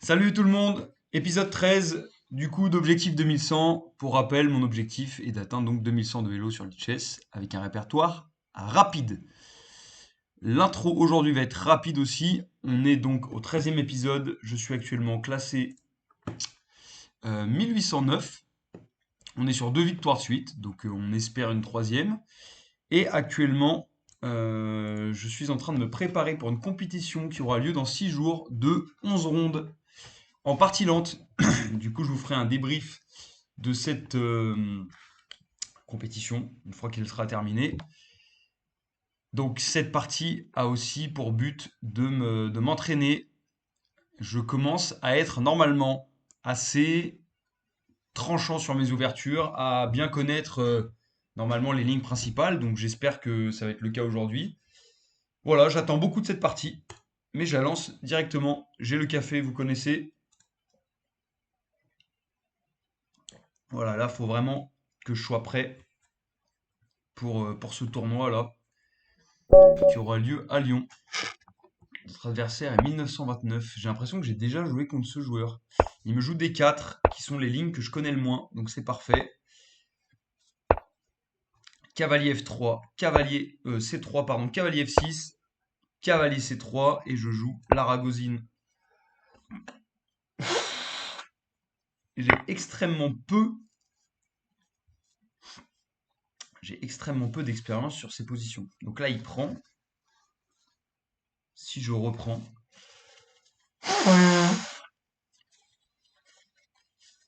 Salut tout le monde, épisode 13 du coup d'Objectif 2100. Pour rappel, mon objectif est d'atteindre donc 2100 de vélo sur Lichess avec un répertoire rapide. L'intro aujourd'hui va être rapide aussi. On est donc au 13e épisode. Je suis actuellement classé 1809. On est sur 2 victoires de suite, donc on espère une troisième. Et actuellement, je suis en train de me préparer pour une compétition qui aura lieu dans 6 jours de 11 rondes en partie lente. Du coup, je vous ferai un débrief de cette compétition une fois qu'elle sera terminée. Donc, cette partie a aussi pour but de m'entraîner. Je commence à être normalement assez tranchant sur mes ouvertures, à bien connaître normalement les lignes principales. Donc, j'espère que ça va être le cas aujourd'hui. Voilà, j'attends beaucoup de cette partie, mais je la lance directement. J'ai le café, vous connaissez. Voilà, là, il faut vraiment que je sois prêt pour ce tournoi-là, qui aura lieu à Lyon. Notre adversaire est 1929. J'ai l'impression que j'ai déjà joué contre ce joueur. Il me joue des 4, qui sont les lignes que je connais le moins, donc c'est parfait. Cavalier F3, cavalier C3, pardon, cavalier F6, cavalier C3, et je joue la ragozine. J'ai extrêmement peu, j'ai extrêmement peu d'expérience sur ces positions. Donc là, il prend. Si je reprends,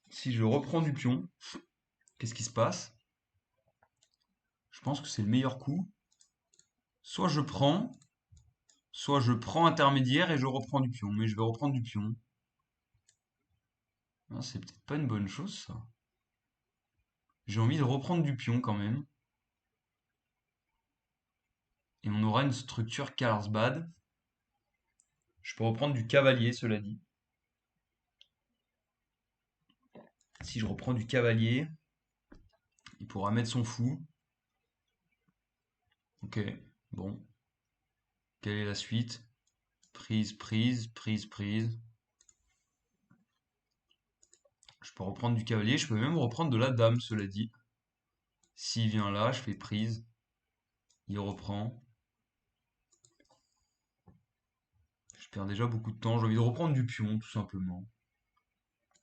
si je reprends du pion, qu'est-ce qui se passe? Je pense que c'est le meilleur coup. Soit je prends intermédiaire et je reprends du pion, mais je vais reprendre du pion. Ah, c'est peut-être pas une bonne chose, ça. J'ai envie de reprendre du pion quand même. Et on aura une structure Carlsbad. Je peux reprendre du cavalier, cela dit. Si je reprends du cavalier, il pourra mettre son fou. Ok, bon. Quelle est la suite? Prise, prise, prise, prise. Je peux reprendre du cavalier, je peux même reprendre de la dame, cela dit. S'il vient là, je fais prise. Il reprend. Je perds déjà beaucoup de temps. J'ai envie de reprendre du pion, tout simplement.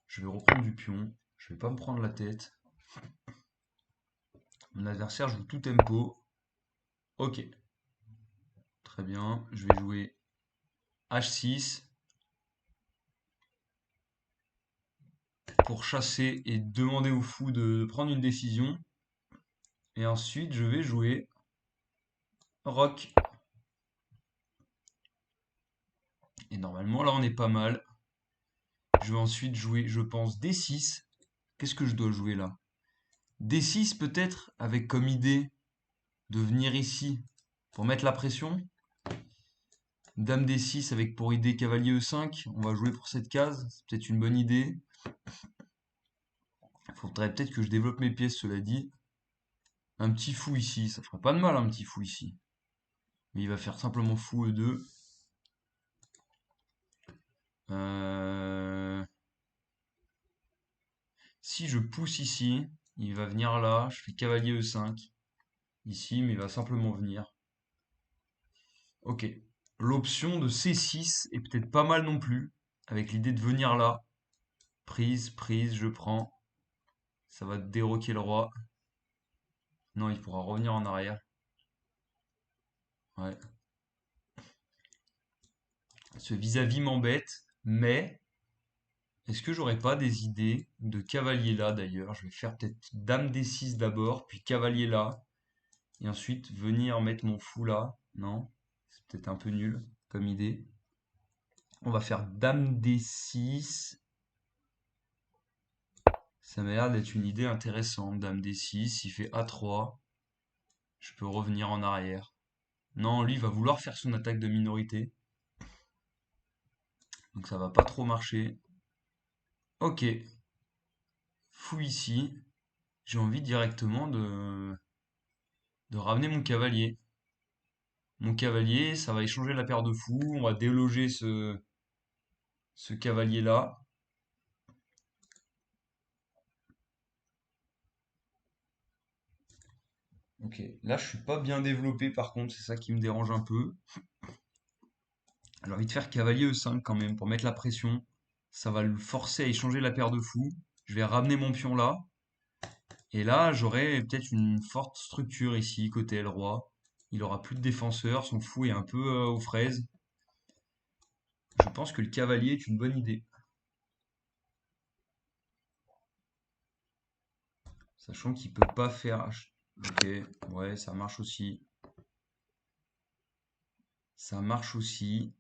Je vais reprendre du pion. Je vais pas me prendre la tête. Mon adversaire joue tout tempo. Ok, très bien. Je vais jouer H6 pour chasser et demander au fou de prendre une décision. Et ensuite, je vais jouer Roc. Et normalement, là, on est pas mal. Je vais ensuite jouer, je pense, D6. Qu'est-ce que je dois jouer là? D6 peut-être, avec comme idée de venir ici pour mettre la pression. Dame D6 avec pour idée cavalier E5. On va jouer pour cette case. C'est peut-être une bonne idée. Il faudrait peut-être que je développe mes pièces, cela dit. Un petit fou ici, ça ferait pas de mal un petit fou ici. Mais il va faire simplement fou E2. Si je pousse ici, il va venir là. Je fais cavalier E5 ici, mais il va simplement venir. Ok. L'option de C6 est peut-être pas mal non plus. Avec l'idée de venir là. Prise, prise, je prends. Ça va déroquer le roi. Non, il pourra revenir en arrière. Ouais. Ce vis-à-vis m'embête, mais est-ce que j'aurais pas des idées de cavalier là d'ailleurs? Je vais faire peut-être dame D6 d'abord, puis cavalier là, et ensuite venir mettre mon fou là. Non? C'est peut-être un peu nul comme idée. On va faire dame D6. Ça m'a l'air d'être une idée intéressante. Dame D6, il fait A3. Je peux revenir en arrière. Non, lui il va vouloir faire son attaque de minorité. Donc ça va pas trop marcher. Ok. Fou ici. J'ai envie directement de ramener mon cavalier. Mon cavalier, ça va échanger la paire de fous. On va déloger ce cavalier-là. Ok, là je suis pas bien développé par contre, c'est ça qui me dérange un peu. J'ai envie de faire cavalier E5 quand même pour mettre la pression. Ça va le forcer à échanger la paire de fous. Je vais ramener mon pion là. Et là, j'aurai peut-être une forte structure ici, côté L-Roi. Il aura plus de défenseur, son fou est un peu aux fraises. Je pense que le cavalier est une bonne idée. Sachant qu'il peut pas faire... Ok, ouais, ça marche aussi. Ça marche aussi.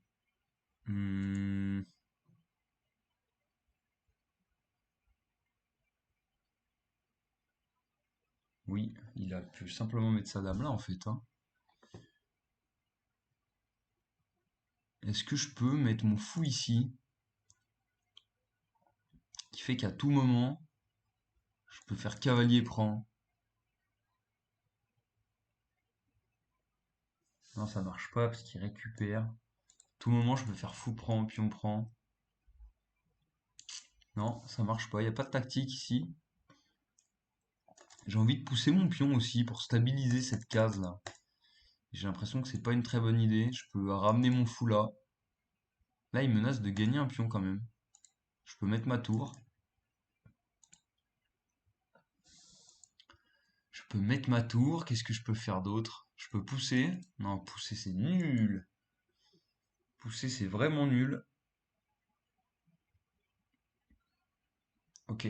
Hmm, oui, il a pu simplement mettre sa dame là en fait, hein. Est-ce que je peux mettre mon fou ici? Qui fait qu'à tout moment, je peux faire cavalier prend. Non, ça marche pas parce qu'il récupère. À tout moment, je peux faire fou prend, pion prend. Non, ça marche pas. Il n'y a pas de tactique ici. J'ai envie de pousser mon pion aussi pour stabiliser cette case là. J'ai l'impression que c'est pas une très bonne idée. Je peux ramener mon fou là. Là, il menace de gagner un pion quand même. Je peux mettre ma tour. Je peux mettre ma tour. Qu'est-ce que je peux faire d'autre? Je peux pousser. Non, pousser c'est nul. Pousser c'est vraiment nul. Ok.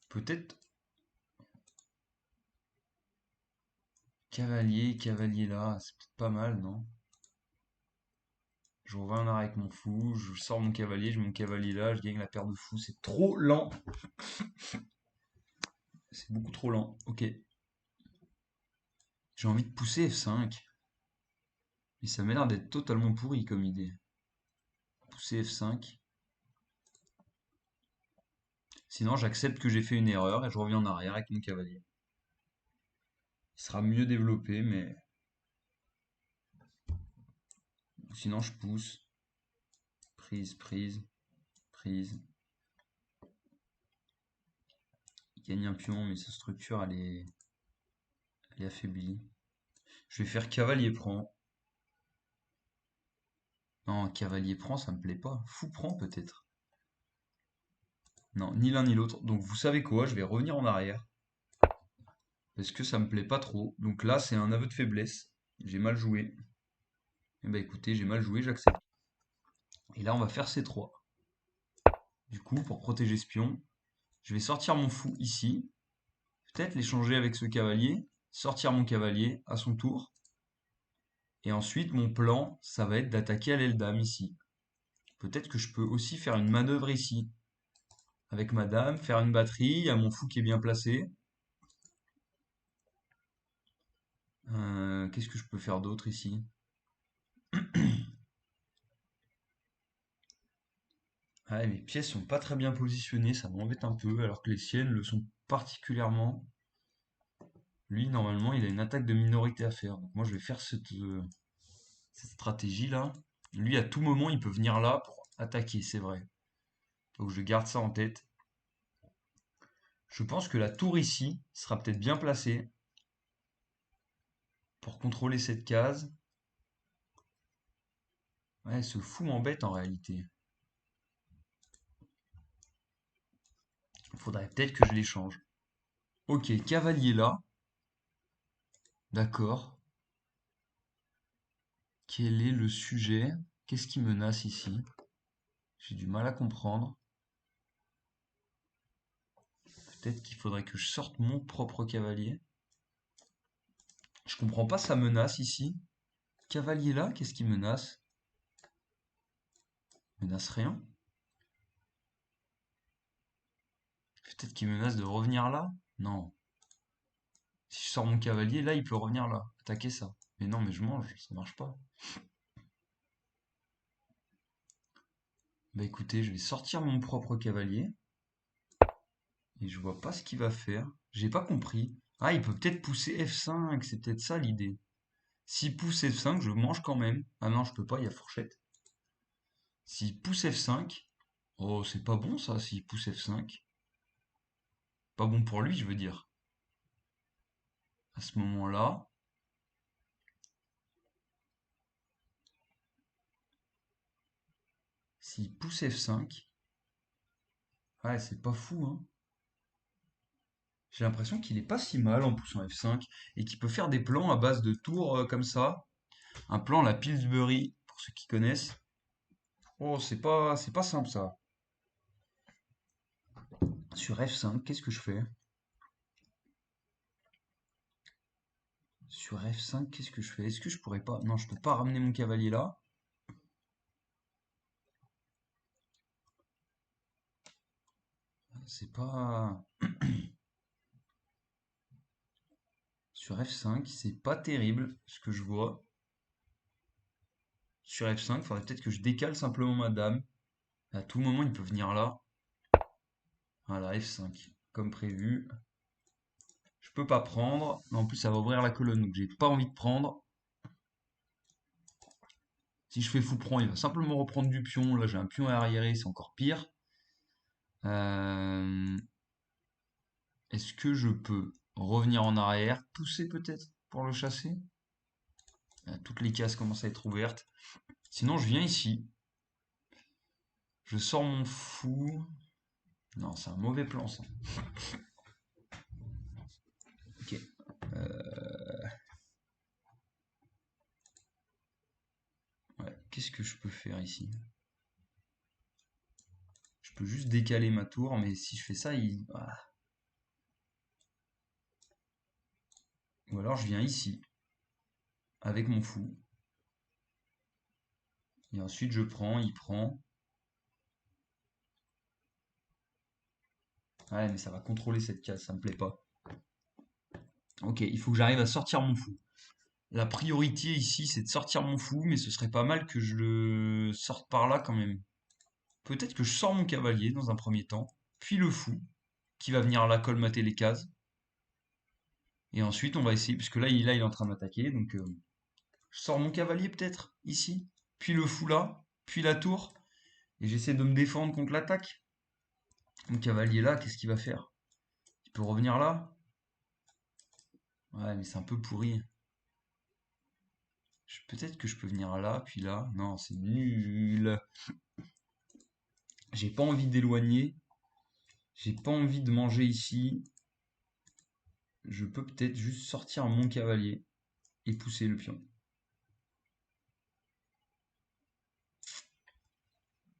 Peut-être cavalier, cavalier là. C'est peut-être pas mal, non? Je reviens en arrière avec mon fou. Je sors mon cavalier. Je mets mon cavalier là. Je gagne la paire de fous. C'est trop lent. C'est beaucoup trop lent. Ok. J'ai envie de pousser F5. Mais ça m'a l'air d'être totalement pourri comme idée. Pousser F5. Sinon, j'accepte que j'ai fait une erreur et je reviens en arrière avec mon cavalier. Il sera mieux développé, mais sinon je pousse. Prise, prise, prise. Il gagne un pion, mais sa structure, elle est affaiblie. Je vais faire cavalier prend. Non, cavalier prend, ça me plaît pas. Fou prend peut-être. Non, ni l'un ni l'autre. Donc vous savez quoi, je vais revenir en arrière. Parce que ça me plaît pas trop. Donc là, c'est un aveu de faiblesse. J'ai mal joué. Eh ben écoutez, j'ai mal joué, j'accepte. Et là, on va faire C3. Du coup, pour protéger ce pion, je vais sortir mon fou ici. Peut-être l'échanger avec ce cavalier. Sortir mon cavalier à son tour. Et ensuite, mon plan, ça va être d'attaquer à l'aile dame ici. Peut-être que je peux aussi faire une manœuvre ici. Avec ma dame, faire une batterie. Il y a mon fou qui est bien placé. Qu'est-ce que je peux faire d'autre ici? Ah, mes pièces sont pas très bien positionnées, ça m'embête un peu, alors que les siennes le sont particulièrement. Lui, normalement, il a une attaque de minorité à faire. Donc moi, je vais faire cette stratégie-là. Lui, à tout moment, il peut venir là pour attaquer, c'est vrai. Donc je garde ça en tête. Je pense que la tour ici sera peut-être bien placée pour contrôler cette case. Ouais, ce fou m'embête en réalité. Il faudrait peut-être que je l'échange. Ok, cavalier là. D'accord. Quel est le sujet? Qu'est-ce qui menace ici? J'ai du mal à comprendre. Peut-être qu'il faudrait que je sorte mon propre cavalier. Je comprends pas sa menace ici. Cavalier là, qu'est-ce qui menace? Menace rien. Peut-être qu'il menace de revenir là? Non. Si je sors mon cavalier, là, il peut revenir là. Attaquer ça. Mais non, mais je mange, ça marche pas. Bah écoutez, je vais sortir mon propre cavalier. Et je vois pas ce qu'il va faire. J'ai pas compris. Ah, il peut peut-être pousser F5, c'est peut-être ça l'idée. S'il pousse F5, je mange quand même. Ah non, je peux pas, il y a fourchette. S'il pousse F5, oh, c'est pas bon ça, s'il pousse F5. Pas bon pour lui, je veux dire. À ce moment-là, s'il pousse F5, ouais, c'est pas fou, hein. J'ai l'impression qu'il est pas si mal en poussant F5 et qu'il peut faire des plans à base de tours comme ça. Un plan, la Pillsbury, pour ceux qui connaissent. Oh, c'est pas simple ça. Sur F5, qu'est-ce que je fais? Sur F5, qu'est-ce que je fais? Est-ce que je pourrais pas... Non, je peux pas ramener mon cavalier là. C'est pas... Sur F5, c'est pas terrible ce que je vois. Sur F5, il faudrait peut-être que je décale simplement ma dame. À tout moment, il peut venir là. Voilà, F5, comme prévu. Je peux pas prendre. En plus, ça va ouvrir la colonne, donc j'ai pas envie de prendre. Si je fais fou prend, il va simplement reprendre du pion. Là, j'ai un pion à arriérer, c'est encore pire. Euh, Est-ce que je peux revenir en arrière, pousser peut-être pour le chasser? Toutes les cases commencent à être ouvertes. Sinon, je viens ici. Je sors mon fou. Non, c'est un mauvais plan, ça. Ok. Ouais. Qu'est-ce que je peux faire ici? Je peux juste décaler ma tour, mais si je fais ça, il... Ah. Ou alors je viens ici, avec mon fou. Et ensuite je prends, il prend. Ouais, mais ça va contrôler cette case, ça me plaît pas. Ok, il faut que j'arrive à sortir mon fou. La priorité ici, c'est de sortir mon fou, mais ce serait pas mal que je le sorte par là quand même. Peut-être que je sors mon cavalier dans un premier temps, puis le fou, qui va venir là colmater les cases. Et ensuite, on va essayer, puisque là, il est en train de m'attaquer, donc je sors mon cavalier peut-être, ici, puis le fou là, puis la tour, et j'essaie de me défendre contre l'attaque. Mon cavalier là, qu'est-ce qu'il va faire? Il peut revenir là? Ouais, mais c'est un peu pourri. Peut-être que je peux venir là, puis là. Non, c'est nul. J'ai pas envie d'éloigner. J'ai pas envie de manger ici. Je peux peut-être juste sortir mon cavalier et pousser le pion.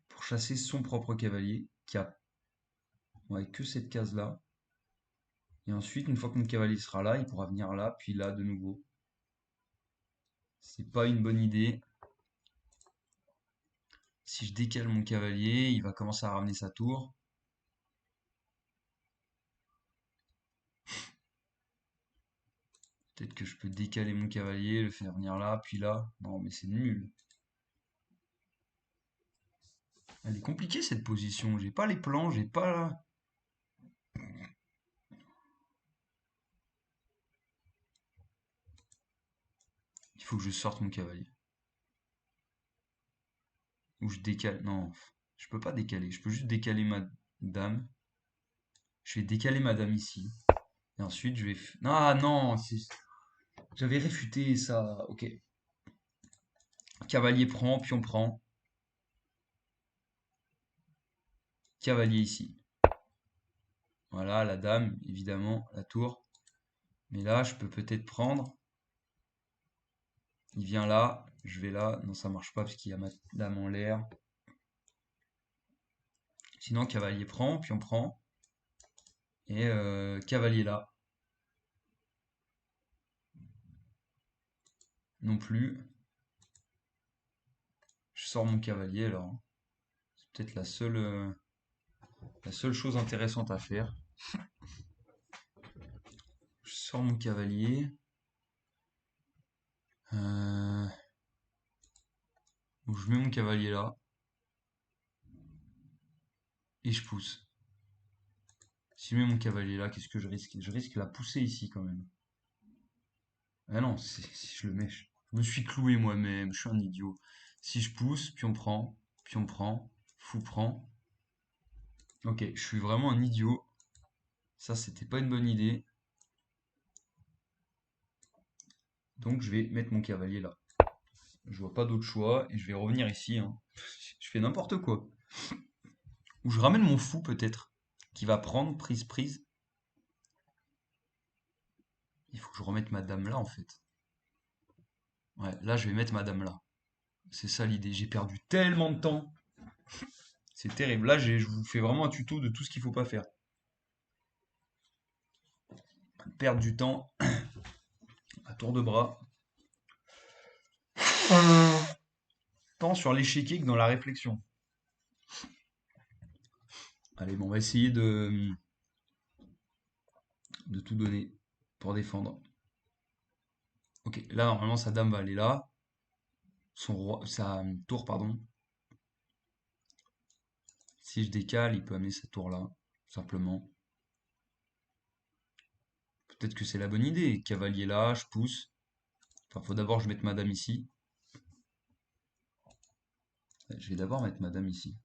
Pour chasser son propre cavalier, qui a ouais, que cette case-là. Et ensuite, une fois que mon cavalier sera là, il pourra venir là, puis là de nouveau. C'est pas une bonne idée. Si je décale mon cavalier, il va commencer à ramener sa tour. Peut-être que je peux décaler mon cavalier, le faire venir là, puis là. Non, mais c'est nul. Elle est compliquée cette position. J'ai pas les plans, j'ai pas... Il faut que je sorte mon cavalier. Ou je décale. Non, je peux pas décaler. Je peux juste décaler ma dame. Je vais décaler ma dame ici. Et ensuite, je vais... Ah non, j'avais réfuté ça. Ok. Cavalier prend, pion prend. Cavalier ici. Voilà, la dame, évidemment, la tour. Mais là, je peux peut-être prendre. Il vient là, je vais là. Non, ça marche pas parce qu'il y a ma dame en l'air. Sinon, cavalier prend, pion prend. Et cavalier là. Non plus. Je sors mon cavalier alors. C'est peut-être la seule chose intéressante à faire. Je sors mon cavalier. Euh, donc je mets mon cavalier là. Et je pousse. Si je mets mon cavalier là, qu'est-ce que je risque? Je risque la pousser ici quand même. Ah non, si je le mets, je me suis cloué moi-même, je suis un idiot. Si je pousse, puis on prend. Pion prend, fou prend. Ok, je suis vraiment un idiot. Ça, c'était pas une bonne idée. Donc, je vais mettre mon cavalier là. Je vois pas d'autre choix et je vais revenir ici, hein. Je fais n'importe quoi. Ou je ramène mon fou peut-être, qui va prendre prise. Il faut que je remette ma dame là en fait. Ouais, là je vais mettre ma dame là. C'est ça l'idée. J'ai perdu tellement de temps. C'est terrible. Là, je vous fais vraiment un tuto de tout ce qu'il faut pas faire. Perdre du temps à tour de bras. Tant sur l'échiquier que dans la réflexion. Allez, bon, on va essayer de tout donner pour défendre. Ok, là normalement sa dame va aller là. Sa tour, pardon. Si je décale, il peut amener sa tour là, simplement. Peut-être que c'est la bonne idée. Cavalier là, je pousse. Enfin, faut d'abord que je mette ma dame ici. Je vais d'abord mettre ma dame ici.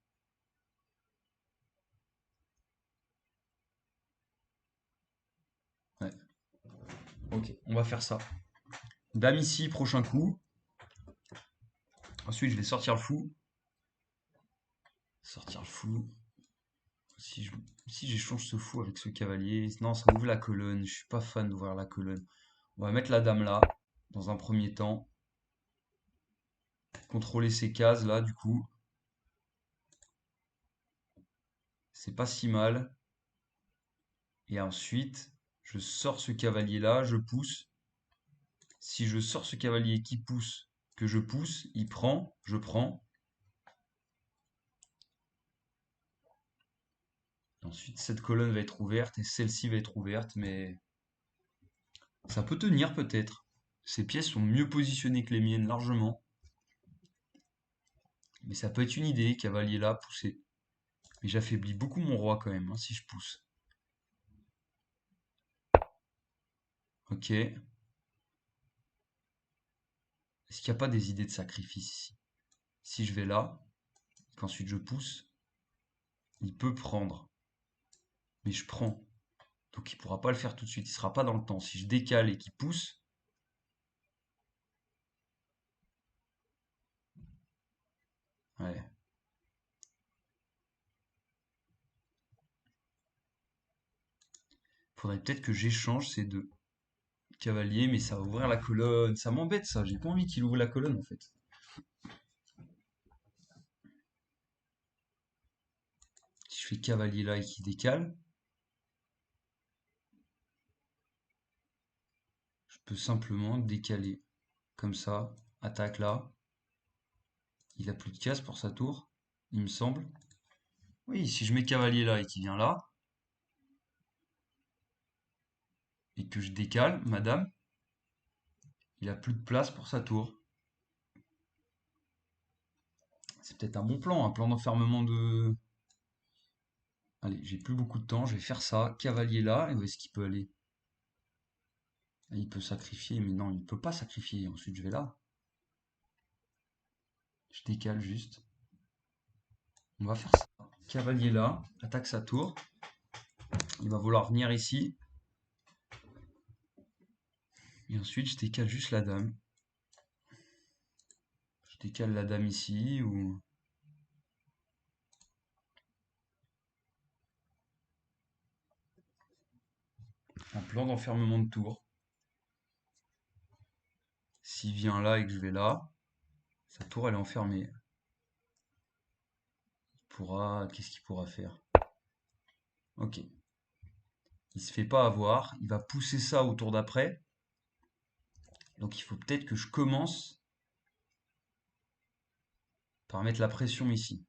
Ouais. Ok, on va faire ça. Dame ici, prochain coup. Ensuite, je vais sortir le fou. Sortir le fou. Si je, si j'échange ce fou avec ce cavalier, non, ça ouvre la colonne. Je suis pas fan d'ouvrir la colonne. On va mettre la dame là, dans un premier temps. Contrôler ces cases là, du coup. C'est pas si mal. Et ensuite, je sors ce cavalier là, je pousse. Si je sors ce cavalier qui pousse, que je pousse, il prend, je prends. Ensuite, cette colonne va être ouverte et celle-ci va être ouverte, mais ça peut tenir peut-être. Ces pièces sont mieux positionnées que les miennes, largement. Mais ça peut être une idée, cavalier là, pousser. Mais j'affaiblis beaucoup mon roi quand même, hein, si je pousse. Ok. Est-ce qu'il n'y a pas des idées de sacrifice ici? Si je vais là, qu'ensuite je pousse, il peut prendre. Mais je prends. Donc il pourra pas le faire tout de suite, il sera pas dans le temps. Si je décale et qu'il pousse, ouais. Faudrait peut-être que j'échange ces deux cavaliers, mais ça va ouvrir la colonne. Ça m'embête ça, j'ai pas envie qu'il ouvre la colonne en fait. Si je fais cavalier là et qu'il décale, je peux simplement décaler. Comme ça, attaque là. Il a plus de cases pour sa tour, il me semble. Oui, si je mets cavalier là et qu'il vient là, et que je décale, madame, il a plus de place pour sa tour. C'est peut-être un bon plan, un plan d'enfermement de... Allez, j'ai plus beaucoup de temps, je vais faire ça. Cavalier là, et où est-ce qu'il peut aller? Il peut sacrifier, mais non, il ne peut pas sacrifier. Ensuite, je vais là. Je décale juste. On va faire ça. Cavalier là, attaque sa tour. Il va vouloir venir ici. Et ensuite, je décale juste la dame. Je décale la dame ici, ou... Un plan d'enfermement de tour. S'il vient là et que je vais là, sa tour elle est enfermée. Qu'est-ce qu'il pourra faire? Ok. Il se fait pas avoir. Il va pousser ça au tour d'après. Donc il faut peut-être que je commence par mettre la pression ici.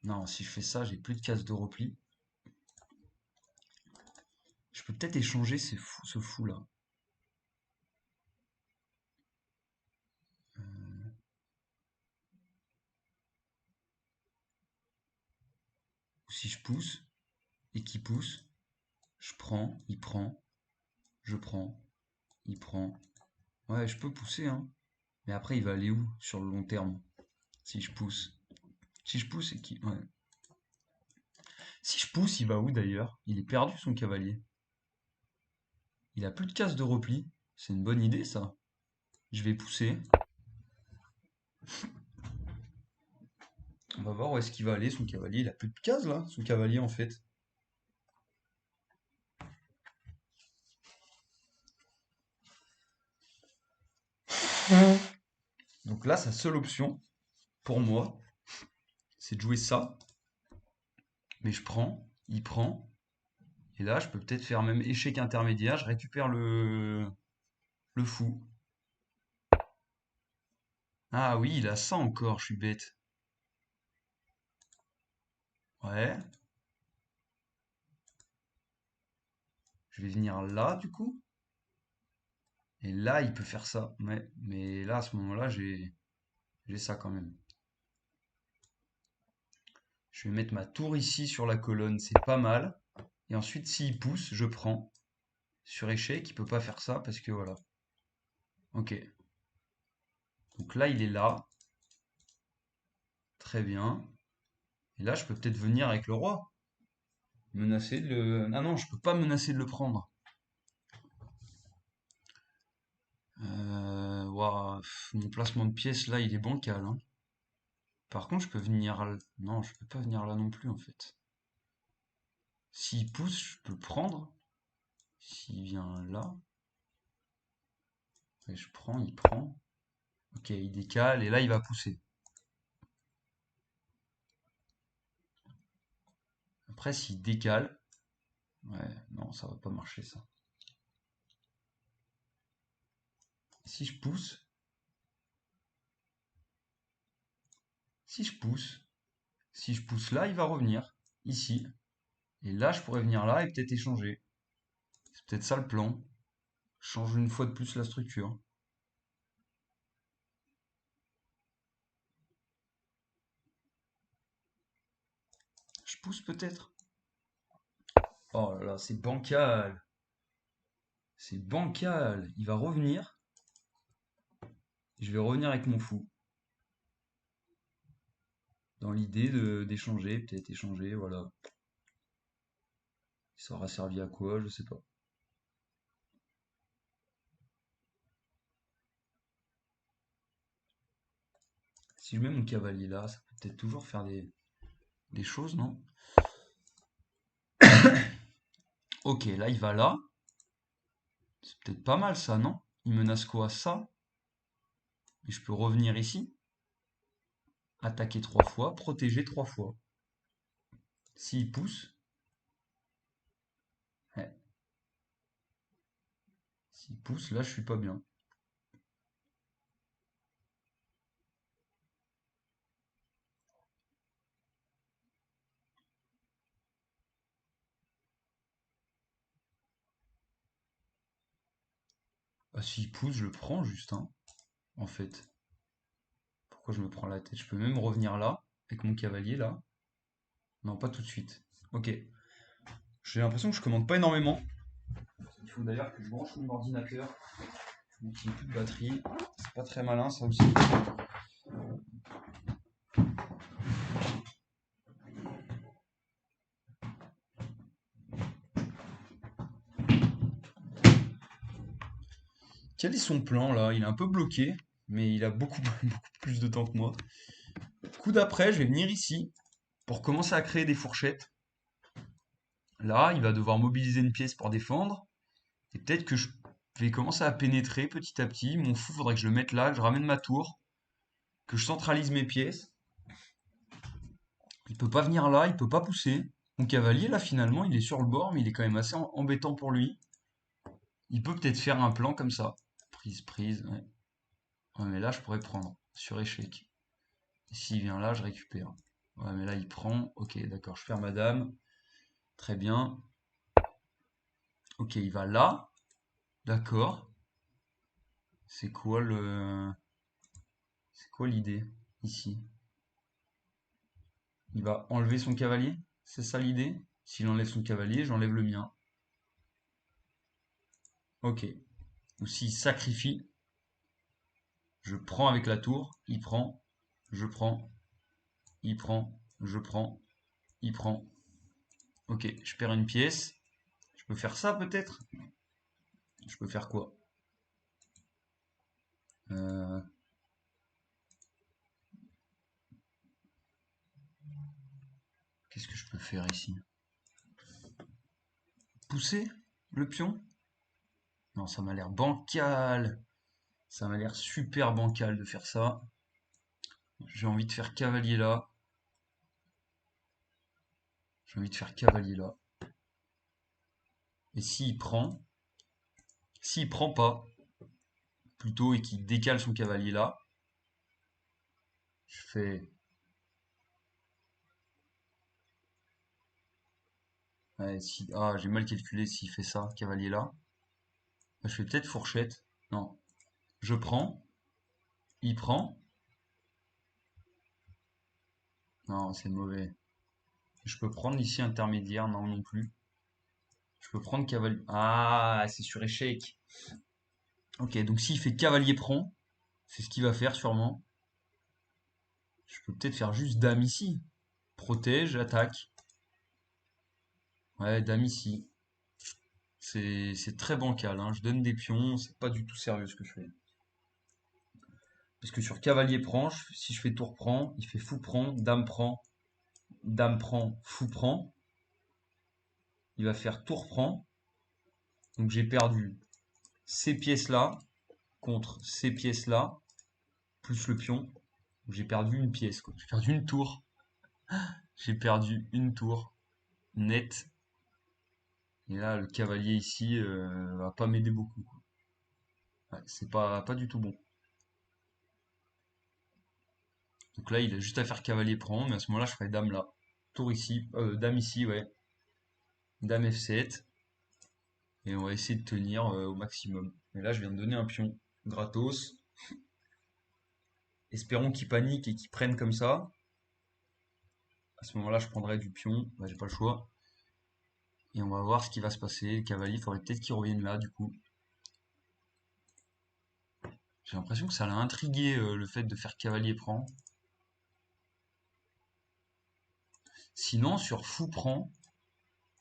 Non, si je fais ça, j'ai plus de cases de repli. Je peux peut-être échanger ce fou là. Ou si je pousse et qu'il pousse, je prends, il prend, je prends, il prend. Ouais, je peux pousser, hein. Mais après, il va aller où sur le long terme? Si je pousse. Si je pousse, c'est qui? Ouais. Si je pousse, il va où d'ailleurs? Il est perdu son cavalier. Il a plus de case de repli. C'est une bonne idée ça. Je vais pousser. On va voir où est-ce qu'il va aller son cavalier. Il a plus de case là, son cavalier en fait. Donc là, sa seule option pour moi, c'est de jouer ça. Mais je prends, il prend. Et là, je peux peut-être faire même échec intermédiaire. Je récupère le fou. Ah oui, il a ça encore, je suis bête. Ouais. Je vais venir là, du coup. Et là, il peut faire ça. Ouais. Mais là, à ce moment-là, j'ai ça quand même. Je vais mettre ma tour ici sur la colonne, c'est pas mal. Et ensuite, s'il pousse, je prends. Sur échec, il peut pas faire ça parce que voilà. Ok. Donc là, il est là. Très bien. Et là, je peux peut-être venir avec le roi. Menacer de le... Ah non, je peux pas menacer de le prendre. Ouah, mon placement de pièces là, il est bancal, hein. Par contre, je peux venir... Non, je peux pas venir là non plus en fait. S'il pousse, je peux prendre. S'il vient là, et je prends, il prend. Ok, il décale et là, il va pousser. Après, s'il décale... Ouais, non, ça va pas marcher ça. Si je pousse... Si je pousse... Si je pousse là, il va revenir. Ici. Et là, je pourrais venir là et peut-être échanger. C'est peut-être ça le plan. Change une fois de plus la structure. Je pousse peut-être. Oh là là, c'est bancal. C'est bancal. Il va revenir. Je vais revenir avec mon fou. Dans l'idée d'échanger, peut-être échanger, voilà. Ça aura servi à quoi, je sais pas. Si je mets mon cavalier là, ça peut peut-être toujours faire des choses, non? Ok, là il va là. C'est peut-être pas mal ça, non? Il menace quoi? Ça? Et je peux revenir ici. Attaquer 3 fois, protéger 3 fois. S'il pousse, ouais. S'il pousse, là je suis pas bien. Bah, s'il pousse, je le prends juste, hein, en fait. Pourquoi je me prends la tête? Je peux même revenir là, avec mon cavalier là. Non, pas tout de suite. Ok. J'ai l'impression que je commande pas énormément. Il faut d'ailleurs que je branche mon ordinateur. Je n'utilise plus de batterie. C'est pas très malin ça aussi. Quel est son plan là? Il est un peu bloqué, mais il a beaucoup, beaucoup plus de temps que moi. Coup d'après, je vais venir ici pour commencer à créer des fourchettes. Là, il va devoir mobiliser une pièce pour défendre. Et peut-être que je vais commencer à pénétrer petit à petit. Mon fou, faudrait que je le mette là, que je ramène ma tour, que je centralise mes pièces. Il peut pas venir là, il peut pas pousser. Mon cavalier, là, finalement, il est sur le bord, mais il est quand même assez embêtant pour lui. Il peut peut-être faire un plan comme ça. Prise, prise, ouais. Ouais, mais là, je pourrais prendre sur échec. Et s'il vient là, je récupère. Ouais, mais là, il prend. Ok, d'accord, je perds ma dame. Très bien. Ok, il va là. D'accord. C'est quoi le... C'est quoi l'idée ici? Il va enlever son cavalier? C'est ça l'idée? S'il enlève son cavalier, j'enlève le mien. Ok. Ou s'il sacrifie. Je prends avec la tour, il prend, je prends, il prend, je prends, il prend. Ok, je perds une pièce. Je peux faire ça peut-être? Je peux faire quoi? Euh, Qu'est-ce que je peux faire ici? Pousser le pion? Non, ça m'a l'air bancal. Ça m'a l'air super bancal de faire ça. J'ai envie de faire cavalier là. J'ai envie de faire cavalier là. Et s'il prend pas, plutôt, et qu'il décale son cavalier là, je fais... Ouais, ah, j'ai mal calculé s'il fait ça, cavalier là. Je fais peut-être fourchette. Non. Je prends, il prend. Non, c'est mauvais. Je peux prendre ici intermédiaire, non non plus. Je peux prendre cavalier. Ah, c'est sur échec. Ok, donc s'il fait cavalier prend, c'est ce qu'il va faire sûrement. Je peux peut-être faire juste dame ici. Protège, attaque. Ouais, dame ici. C'est très bancal, hein. Je donne des pions, c'est pas du tout sérieux ce que je fais. Parce que sur cavalier prend, si je fais tour prend, il fait fou prend, dame prend, fou prend. Il va faire tour prend. Donc j'ai perdu ces pièces-là contre ces pièces-là, plus le pion. J'ai perdu une pièce, quoi. J'ai perdu une tour. J'ai perdu une tour nette. Et là, le cavalier ici va pas m'aider beaucoup, quoi. Ouais, c'est pas du tout bon. Donc là, il a juste à faire cavalier prend, mais à ce moment-là, je ferai dame là. Tour ici, dame ici, ouais. Dame F7. Et on va essayer de tenir au maximum. Et là, je viens de donner un pion gratos. Espérons qu'il panique et qu'il prenne comme ça. À ce moment-là, je prendrai du pion. Bah, j'ai pas le choix. Et on va voir ce qui va se passer. Le cavalier, il faudrait peut-être qu'il revienne là, du coup. J'ai l'impression que ça l'a intrigué, le fait de faire cavalier prend. Sinon, sur fou prend,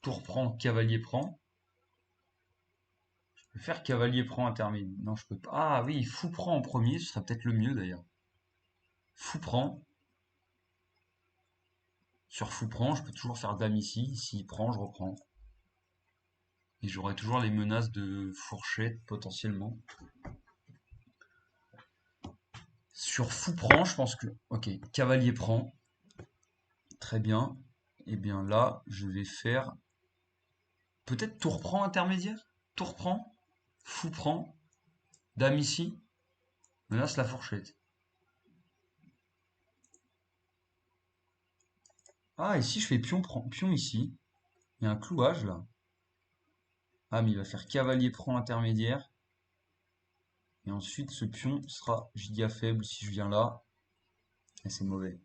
tour prend, cavalier prend. Je peux faire cavalier prend intermédiaire. Non, je peux pas. Ah oui, fou prend en premier, ce serait peut-être le mieux d'ailleurs. Fou prend. Sur fou prend, je peux toujours faire dame ici. S'il prend, je reprends. Et j'aurai toujours les menaces de fourchette potentiellement. Sur fou prend, je pense que... Ok, cavalier prend. Très bien. Et bien là, je vais faire... Peut-être tour prend intermédiaire? Tour prend. Fou prend. Dame ici. Menace la fourchette. Ah, ici je fais pion, pion ici. Il y a un clouage là. Ah, mais il va faire cavalier prend intermédiaire. Et ensuite, ce pion sera giga faible si je viens là. Et c'est mauvais.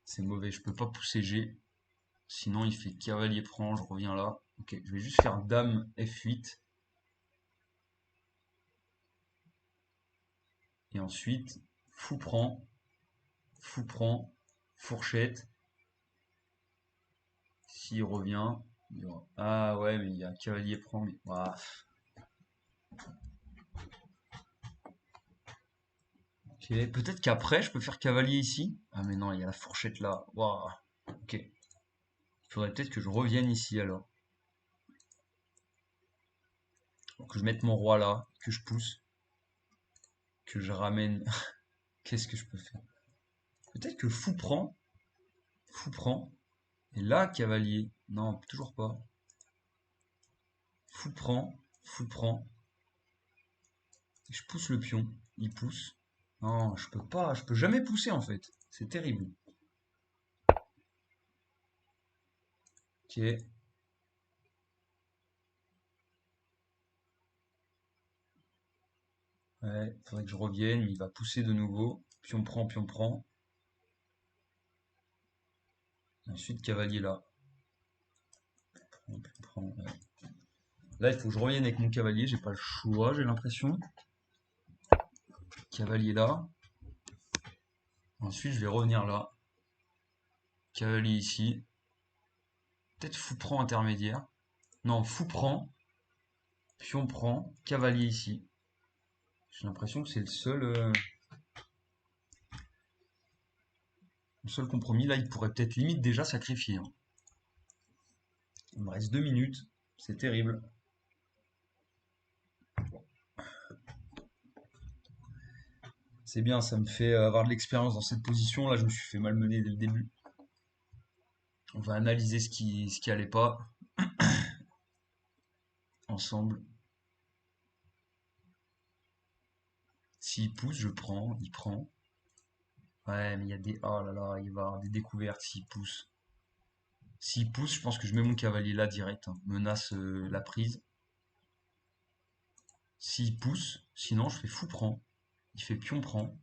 C'est mauvais, je peux pas pousser G. Sinon, il fait cavalier prend, je reviens là. Ok, je vais juste faire dame F8. Et ensuite, fou prend, fourchette. S'il revient, ah ouais, mais il y a cavalier prend. Mais... Ah. Ok, peut-être qu'après, je peux faire cavalier ici. Ah mais non, il y a la fourchette là. Waouh. Ok. Il faudrait peut-être que je revienne ici alors. Que je mette mon roi là, que je pousse, que je ramène. Qu'est-ce que je peux faire? Peut-être que fou prend, et là cavalier. Non, toujours pas. Fou prend, et je pousse le pion. Il pousse. Non, je peux pas, je peux jamais pousser en fait. C'est terrible. Ok. Ouais, faudrait que je revienne, mais il va pousser de nouveau. Pion prend, pion prend. Et ensuite cavalier là. Pion prend, ouais. Là, il faut que je revienne avec mon cavalier, j'ai pas le choix, j'ai l'impression. cavalier là. Ensuite, je vais revenir là. Cavalier ici. Peut-être fou prend intermédiaire. Non, fou prend. Pion prend. Cavalier ici. J'ai l'impression que c'est le seul compromis. Là, il pourrait peut-être limite déjà sacrifier, hein. Il me reste 2 minutes. C'est terrible. C'est bien, ça me fait avoir de l'expérience dans cette position. Là, je me suis fait malmener dès le début. On va analyser ce qui allait pas ensemble. S'il pousse, je prends, il prend. Ouais, mais il y a des... Oh là là, il va y avoir des découvertes s'il pousse. S'il pousse, je pense que je mets mon cavalier là direct, hein. Menace la prise. S'il pousse, sinon je fais fou prend. Il fait pion prend.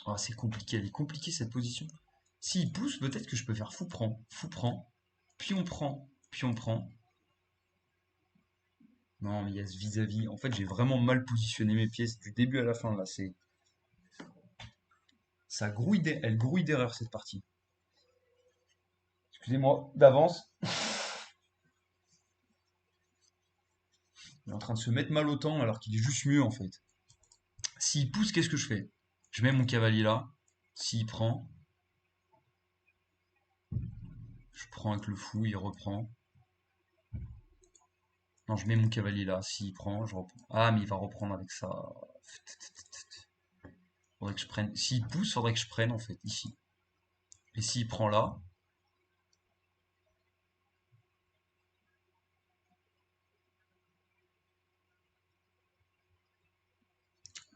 Oh, c'est compliqué, elle est compliquée cette position. S'il pousse, peut-être que je peux faire fou prend, pion prend, pion prend. Non, mais il y a ce vis-à-vis. En fait, j'ai vraiment mal positionné mes pièces du début à la fin. Là, c'est elle grouille d'erreurs cette partie. Excusez-moi d'avance. Il est en train de se mettre mal au temps alors qu'il est juste mieux en fait. S'il pousse, qu'est-ce que je fais? Je mets mon cavalier là. S'il prend, je prends avec le fou, il reprend. Non, je mets mon cavalier là. S'il prend, je reprends. Ah, mais il va reprendre avec ça. Faudrait que je prenne. S'il pousse, faudrait que je prenne en fait ici. Et s'il prend là,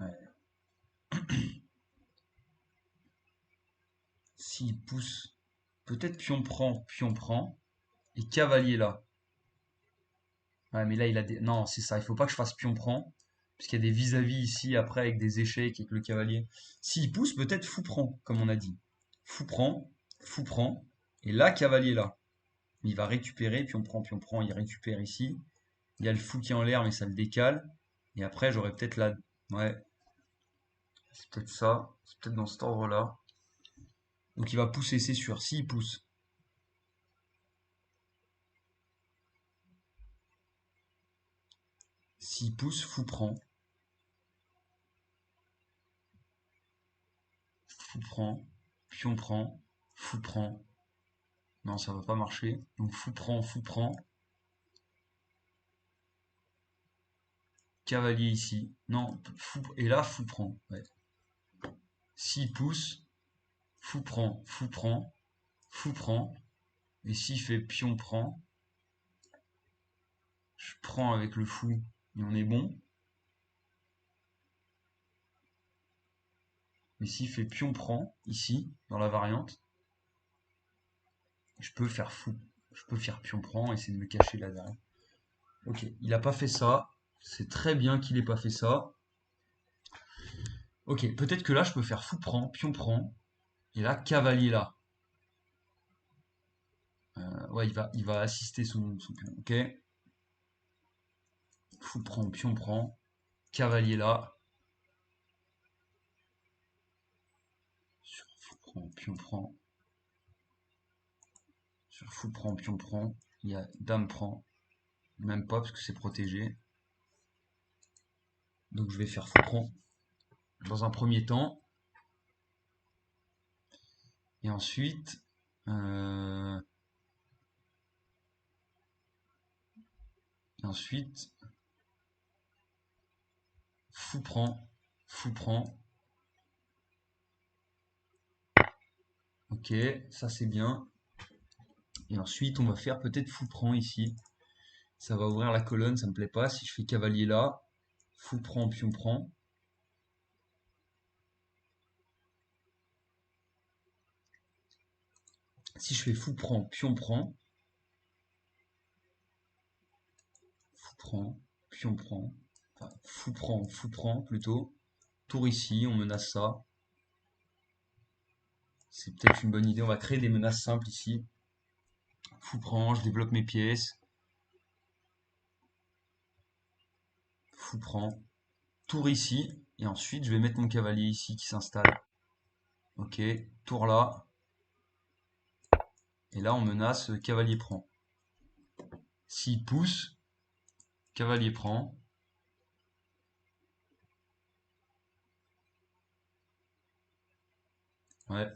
ouais. S'il pousse, peut-être pion prend, et cavalier là. Ouais, mais là il a des. Non, c'est ça. Il faut pas que je fasse pion prend, puisqu'il y a des vis-à-vis ici après avec des échecs avec le cavalier. S'il pousse, peut-être fou prend, comme on a dit. Fou prend, et là cavalier là. Il va récupérer, pion prend, il récupère ici. Il y a le fou qui est en l'air, mais ça le décale. Et après, j'aurais peut-être la. Ouais, c'est peut-être ça. C'est peut-être dans cet ordre-là. Donc il va pousser, c'est sûr. S'il pousse. S'il pousse, fou prend. Fou prend. Pion prend. Fou prend. Non, ça va pas marcher. Donc fou prend. Cavalier ici. Non, fou. Et là, fou prend. Ouais. S'il pousse, fou prend. Et s'il fait pion prend, je prends avec le fou. Et on est bon. Mais s'il fait pion prend, ici, dans la variante, je peux faire fou. Je peux faire pion prend et essayer de me cacher là derrière. Ok, il n'a pas fait ça. C'est très bien qu'il n'ait pas fait ça. Ok, peut-être que là, je peux faire fou prend, pion prend. Et là, cavalier là. Ouais, il va assister son pion. Ok. Fou prend, pion prend. Cavalier là. Sur fou prend, pion prend. Sur fou prend, pion prend. Il y a dame prend. Même pas parce que c'est protégé. Donc je vais faire fou prend dans un premier temps. Et ensuite, euh, et ensuite, fou prend, fou prend. Ok, ça c'est bien. Et ensuite, on va faire peut-être fou prend ici. Ça va ouvrir la colonne, ça me plaît pas. Si je fais cavalier là, fou prend, pion prend. Si je fais fou prend, pion prend. Fou prend, pion prend. Enfin, fou prend plutôt. Tour ici, on menace ça. C'est peut-être une bonne idée. On va créer des menaces simples ici. Fou prend, je développe mes pièces. fou prend. Tour ici. Et ensuite, je vais mettre mon cavalier ici qui s'installe. Ok, tour là. Et là, on menace cavalier prend. S'il pousse, cavalier prend. Ouais.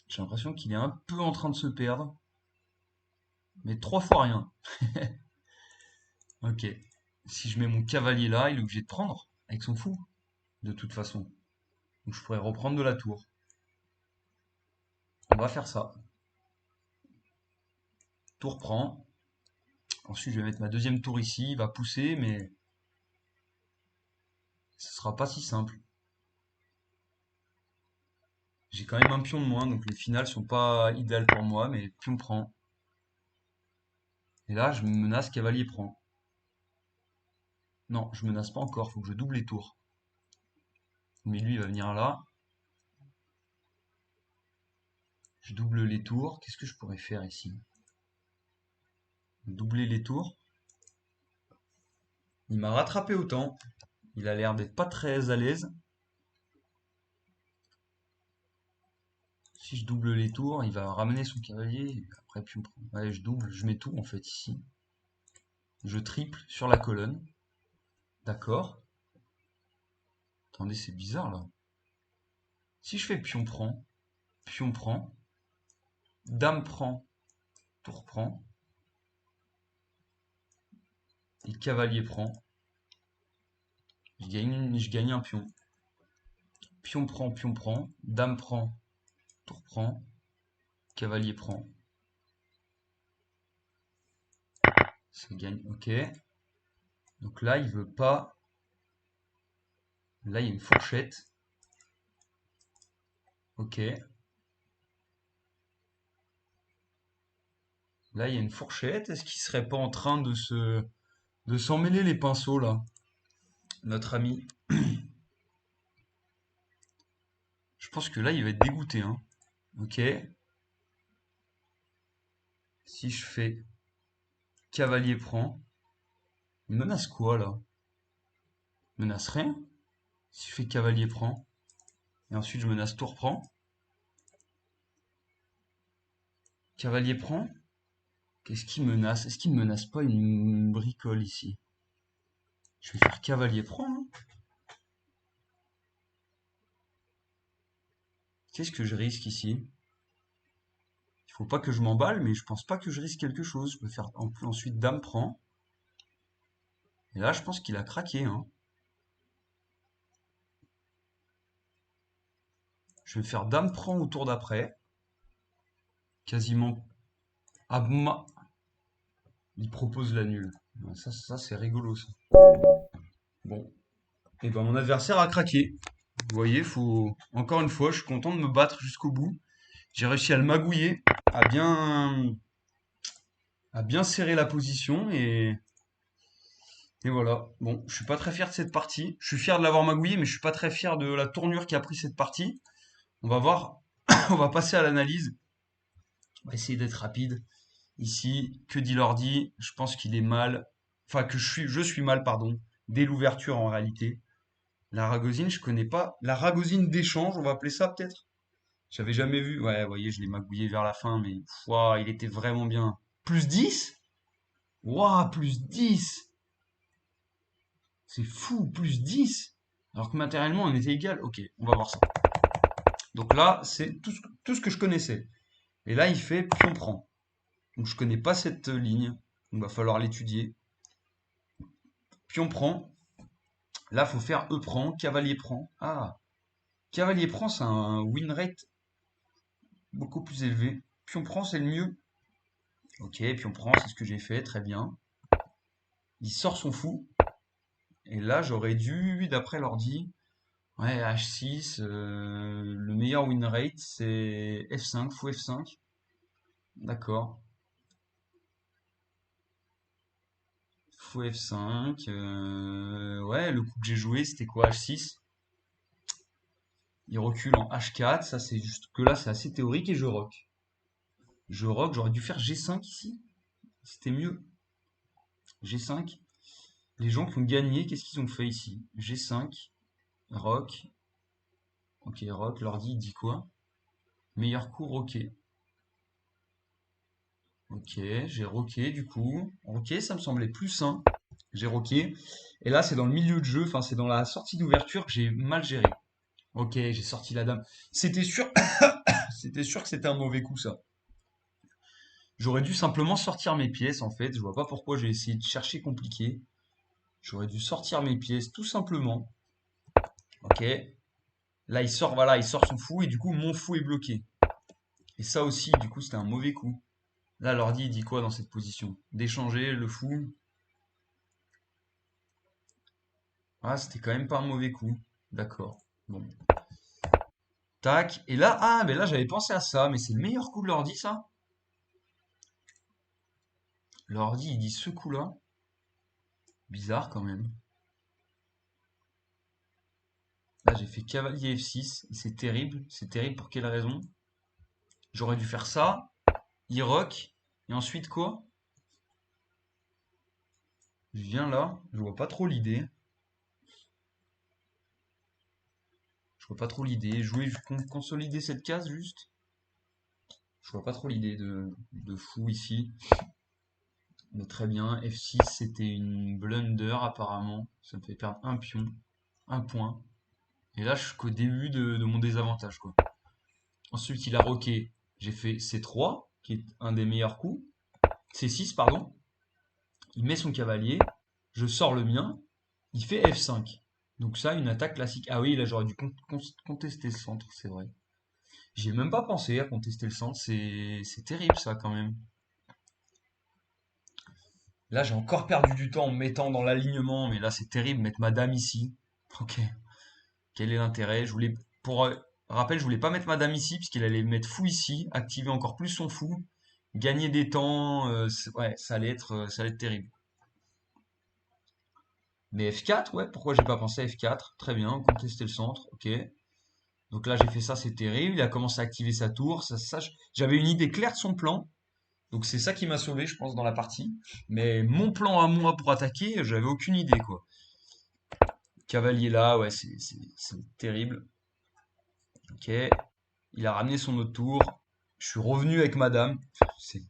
J'ai l'impression qu'il est un peu en train de se perdre. Mais 3 fois rien. Ok. Si je mets mon cavalier là, il est obligé de prendre avec son fou. De toute façon. Donc je pourrais reprendre de la tour. On va faire ça. Tour prend. Ensuite, je vais mettre ma deuxième tour ici. Il va pousser, mais ce sera pas si simple. J'ai quand même un pion de moins, donc les finales sont pas idéales pour moi, mais pion prend. Et là, je me menace cavalier prend. Non, je menace pas encore, faut que je double les tours. Mais lui, il va venir là. Je double les tours. Qu'est-ce que je pourrais faire ici? Doubler les tours. Il m'a rattrapé autant. Il a l'air d'être pas très à l'aise. Si je double les tours, il va ramener son cavalier. Après, puis ouais, je double, je mets tout en fait ici. Je triple sur la colonne. D'accord. Attendez, c'est bizarre là. Si je fais pion prend, dame prend, tour prend, et cavalier prend, je gagne un pion. Pion prend, dame prend, tour prend, cavalier prend. Ça gagne, ok. Donc là, il veut pas. Là, il y a une fourchette. Ok. Là, il y a une fourchette. Est-ce qu'il serait pas en train de s'en mêler les pinceaux là, notre ami? Je pense que là, il va être dégoûté, hein. Ok. Si je fais cavalier prend, il menace quoi là? Il menace rien. Si je fais cavalier prend, et ensuite je menace tour prend, cavalier prend. Qu'est-ce qu'il menace? Est-ce qu'il me menace pas une bricole ici? Je vais faire cavalier prend, hein. Qu'est-ce que je risque ici? Il faut pas que je m'emballe, mais je pense pas que je risque quelque chose. Je peux faire ensuite dame prend. Et là, je pense qu'il a craqué, hein. Je vais faire dame prend au tour d'après. Quasiment. Ah, il propose la nulle. Ça c'est rigolo, ça. Bon. Et ben, mon adversaire a craqué. Vous voyez, faut. Encore une fois, je suis content de me battre jusqu'au bout. J'ai réussi à le magouiller, à bien serrer la position et voilà. Bon, je suis pas très fier de cette partie. Je suis fier de l'avoir magouillé, mais je suis pas très fier de la tournure qui a pris cette partie. On va voir. On va passer à l'analyse. On va essayer d'être rapide. Ici, que dit l'ordi? Je pense qu'il est mal. Enfin, je suis mal, pardon. Dès l'ouverture en réalité. La ragosine, je connais pas. La ragosine d'échange, on va appeler ça peut-être. J'avais jamais vu. Ouais, vous voyez, je l'ai magouillé vers la fin, mais ouah, il était vraiment bien. Plus 10. Ouah, plus 10. C'est fou, plus 10. Alors que matériellement, on était égal. Ok, on va voir ça. Donc là, c'est tout ce que je connaissais. Et là, il fait pion prend. Donc je connais pas cette ligne. Donc va falloir l'étudier. Pion prend. Là, faut faire E prend, cavalier prend. Ah, cavalier prend, c'est un win rate beaucoup plus élevé. Pion prend, c'est le mieux. Ok, pion prend, c'est ce que j'ai fait, très bien. Il sort son fou. Et là, j'aurais dû, d'après l'ordi, ouais, H6, le meilleur win rate, c'est F5, fou F5. D'accord. Fou F5. Ouais, le coup que j'ai joué, c'était quoi? H6. Il recule en H4. Ça, c'est juste que là, c'est assez théorique et je rock. Je rock, j'aurais dû faire G5 ici. C'était mieux. G5. Les gens qui ont gagné, qu'est-ce qu'ils ont fait ici? G5, Rock. Ok, Rock, l'ordi, il dit quoi? Meilleur coup, roqué. Ok, j'ai roqué du coup. Ok, ça me semblait plus sain. J'ai roqué. Et là, c'est dans le milieu de jeu, enfin, c'est dans la sortie d'ouverture que j'ai mal géré. Ok, j'ai sorti la dame. C'était sûr, c'était sûr que c'était un mauvais coup, ça. J'aurais dû simplement sortir mes pièces, en fait. Je vois pas pourquoi j'ai essayé de chercher compliqué. J'aurais dû sortir mes pièces, tout simplement. Ok. Là, il sort, voilà, il sort son fou, et du coup, mon fou est bloqué. Et ça aussi, du coup, c'était un mauvais coup. Là, l'ordi, il dit quoi dans cette position? D'échanger le fou. Ah, c'était quand même pas un mauvais coup. D'accord. Bon. Tac. Et là, ah, mais là, j'avais pensé à ça, mais c'est le meilleur coup de l'ordi, ça? L'ordi, il dit ce coup-là. Bizarre quand même. Là, j'ai fait cavalier F6. C'est terrible. C'est terrible pour quelle raison? J'aurais dû faire ça. Il rock. Et ensuite quoi? Je viens là. Je vois pas trop l'idée. Je vois pas trop l'idée. Jouer, consolider cette case juste. Je vois pas trop l'idée de fou ici. Mais très bien. F6, c'était une blunder apparemment. Ça me fait perdre un pion. Un point. Et là, je suis qu'au début de mon désavantage, quoi. Ensuite, il a roqué. J'ai fait C3, qui est un des meilleurs coups. C6, pardon. Il met son cavalier. Je sors le mien. Il fait F5. Donc ça, une attaque classique. Ah oui, là, j'aurais dû contester le centre, c'est vrai. J'ai même pas pensé à contester le centre. C'est terrible, ça, quand même. Là, j'ai encore perdu du temps en me mettant dans l'alignement. Mais là, c'est terrible, mettre ma dame ici. Ok. Quel est l'intérêt? Pour rappel, je voulais pas mettre madame ici, puisqu'il allait mettre fou ici, activer encore plus son fou, gagner des temps, ouais, ça allait être terrible. Mais F4, ouais, pourquoi j'ai pas pensé à F4? Très bien, contester le centre, ok. Donc là, j'ai fait ça, c'est terrible. Il a commencé à activer sa tour. J'avais une idée claire de son plan. Donc c'est ça qui m'a sauvé, je pense, dans la partie. Mais mon plan à moi pour attaquer, j'avais aucune idée, quoi. Cavalier là, ouais, c'est terrible. Ok. Il a ramené son autre tour. Je suis revenu avec madame. C'est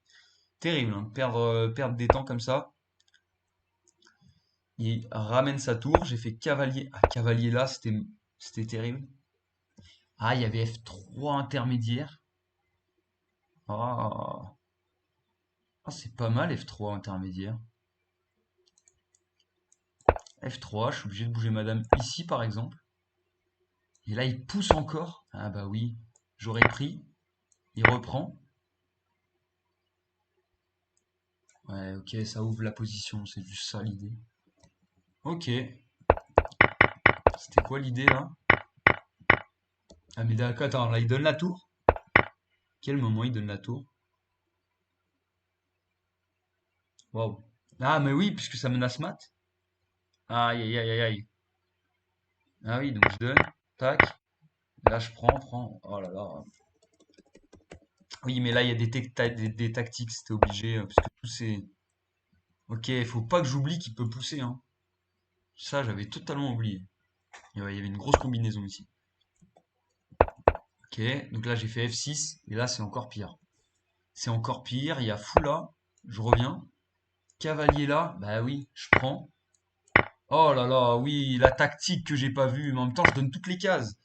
terrible, hein, perdre des temps comme ça. Il ramène sa tour. J'ai fait cavalier. Ah, cavalier là, c'était terrible. Ah, il y avait F3 intermédiaire. Ah, ah, c'est pas mal F3 intermédiaire. F3, je suis obligé de bouger madame ici par exemple. Et là, il pousse encore. Ah bah oui, j'aurais pris. Il reprend. Ouais, ok, ça ouvre la position. C'est juste ça l'idée. Ok. C'était quoi l'idée là? Ah mais d'accord, attends, là il donne la tour. Quel moment il donne la tour? Waouh. Ah mais oui, puisque ça menace mat. Aïe aïe aïe aïe aïe. Ah oui, donc je donne. Tac. Là je prends. Oh là là. Oui, mais là il y a des tactiques, c'était obligé, parce que tout c'est. Ok, faut pas que j'oublie qu'il peut pousser, hein. Ça, j'avais totalement oublié. Et ouais, il y avait une grosse combinaison ici. Ok, donc là j'ai fait F6, et là c'est encore pire. C'est encore pire, il y a fou là, je reviens. Cavalier là, bah oui, je prends. Oh là là, oui, la tactique que j'ai pas vue, mais en même temps je donne toutes les cases.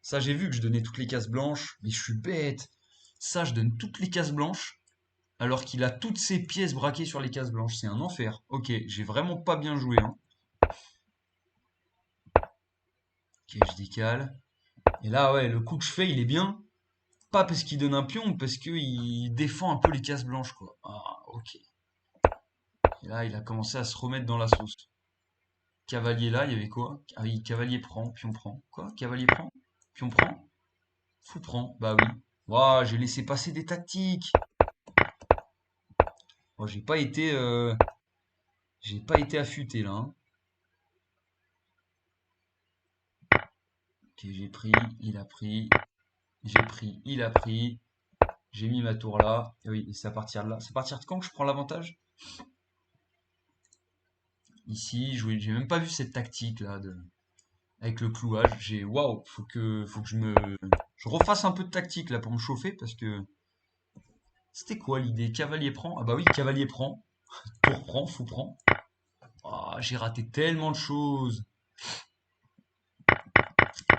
Ça j'ai vu que je donnais toutes les cases blanches, mais je suis bête. Ça je donne toutes les cases blanches, alors qu'il a toutes ses pièces braquées sur les cases blanches. C'est un enfer. Ok, j'ai vraiment pas bien joué, hein. Ok, je décale. Et là, ouais, le coup que je fais, il est bien. Pas parce qu'il donne un pion, parce qu'il défend un peu les cases blanches, quoi. Ah, ok. Et là, il a commencé à se remettre dans la sauce. Cavalier là, il y avait quoi? Ah oui, cavalier prend, pion prend. Quoi? Cavalier prend? Pion prend? Fou prend? Bah oui. Waouh, j'ai laissé passer des tactiques. Oh, j'ai pas été affûté là, hein. Ok, j'ai pris, il a pris, j'ai pris, il a pris, j'ai mis ma tour là. Et oui, et c'est à partir de là. C'est à partir de quand que je prends l'avantage? Ici, j'ai même pas vu cette tactique là avec le clouage. Waouh, faut que je refasse un peu de tactique là pour me chauffer parce que c'était quoi l'idée? Cavalier prend? Ah bah oui, cavalier prend. Tour prend, fou prend. Ah, j'ai raté tellement de choses.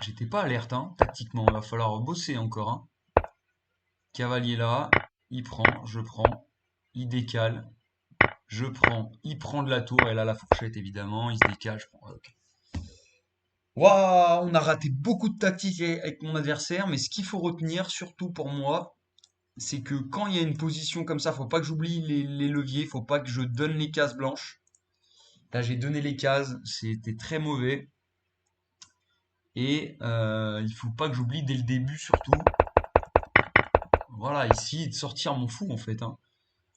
J'étais pas alerte, hein, tactiquement. Il va falloir bosser encore, hein. Cavalier là, il prend, je prends, il décale, je prends, il prend de la tour, et là la fourchette évidemment, il se décale, je prends. Ouais, ok. Waouh, on a raté beaucoup de tactiques avec mon adversaire, mais ce qu'il faut retenir, surtout pour moi, c'est que quand il y a une position comme ça, faut pas que j'oublie les leviers, faut pas que je donne les cases blanches. Là, j'ai donné les cases, c'était très mauvais. Et il faut pas que j'oublie dès le début surtout. Voilà, ici, de sortir mon fou en fait, hein.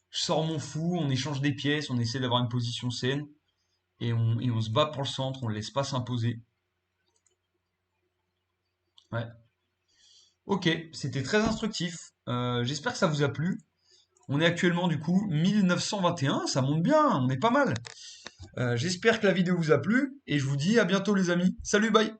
Je sors mon fou, on échange des pièces, on essaie d'avoir une position saine. Et on se bat pour le centre, on ne laisse pas s'imposer. Ouais. Ok, c'était très instructif. J'espère que ça vous a plu. On est actuellement du coup 1921, ça monte bien, on est pas mal. J'espère que la vidéo vous a plu et je vous dis à bientôt les amis. Salut, bye!